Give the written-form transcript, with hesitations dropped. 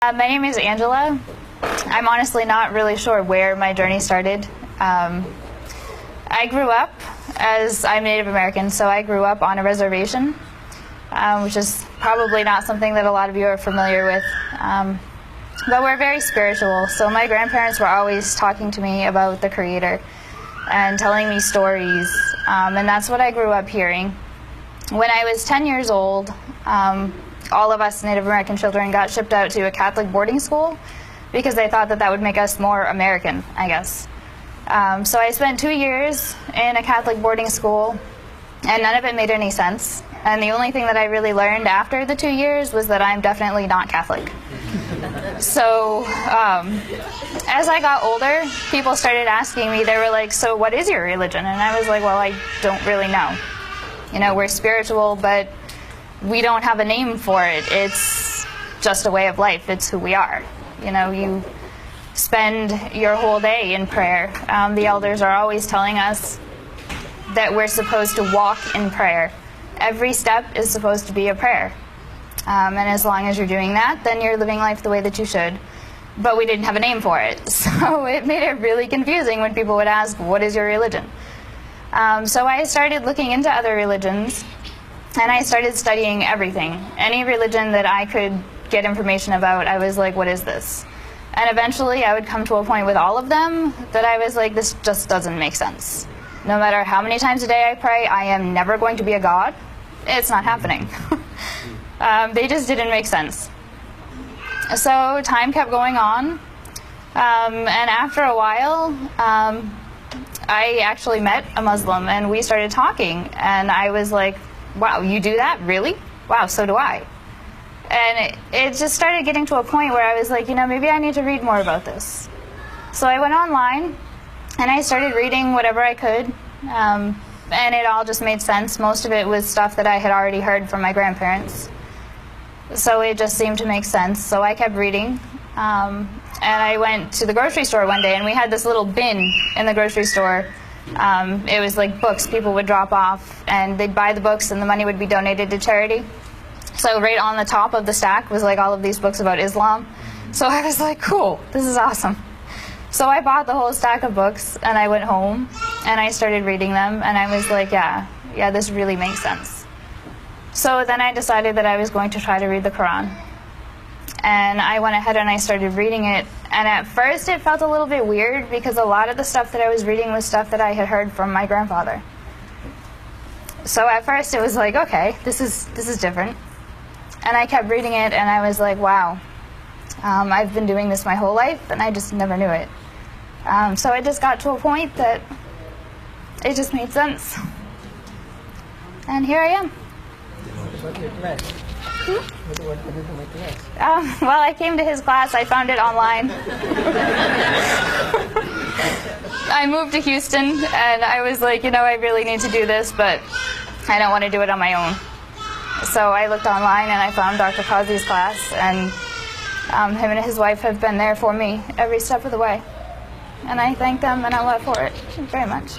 My name is Angela. I'm honestly not really sure where my journey started. I grew up as I'm Native American, so I grew up on a reservation, which is probably not something that a lot of you are familiar with. But we're very spiritual, so my grandparents were always talking to me about the Creator and telling me stories, and that's what I grew up hearing. When I was 10 years old, all of us Native American children got shipped out to a Catholic boarding school because they thought that that would make us more American, I guess. So I spent 2 years in a Catholic boarding school, and none of it made any sense. And the only thing that I really learned after the 2 years was that I'm definitely not Catholic. So as I got older, people started asking me, they were like, so what is your religion? And I was like, well, I don't really know. You know, we're spiritual, but we don't have a name for it. It's just a way of life. It's who we are. You know, you spend your whole day in prayer. The elders are always telling us that we're supposed to walk in prayer. Every step is supposed to be a prayer. And as long as you're doing that, then you're living life the way that you should. But we didn't have a name for it. So it made it really confusing when people would ask, what is your religion? So I started looking into other religions, and I started studying everything. Any religion that I could get information about, I was like, what is this? And eventually I would come to a point with all of them that I was like, this just doesn't make sense. No matter how many times a day I pray, I am never going to be a god. It's not happening. They just didn't make sense. So time kept going on, and after a while, I actually met a Muslim, and we started talking, and I was like, wow, you do that? Really? Wow, so do I. And it just started getting to a point where I was like, you know, maybe I need to read more about this. So I went online, and I started reading whatever I could, and it all just made sense. Most of it was stuff that I had already heard from my grandparents. So it just seemed to make sense. So I kept reading, and I went to the grocery store one day, and we had this little bin in the grocery store. It was like books people would drop off, and they'd buy the books, and the money would be donated to charity. So right on the top of the stack was like all of these books about Islam. So I was like, cool, this is awesome. So I bought the whole stack of books, and I went home, and I started reading them, and I was like, yeah, this really makes sense. So then I decided that I was going to try to read the Quran. And I went ahead and I started reading it. And at first it felt a little bit weird because a lot of the stuff that I was reading was stuff that I had heard from my grandfather. So at first it was like, okay, this is different. And I kept reading it, and I was like, wow, I've been doing this my whole life, and I just never knew it. So it just got to a point that it just made sense. And here I am. Well, I came to his class. I found it online. I moved to Houston, and I was like, you know, I really need to do this, but I don't want to do it on my own. So I looked online, and I found Dr. Kazi's class, and him and his wife have been there for me every step of the way. And I thank them and Allah for it very much.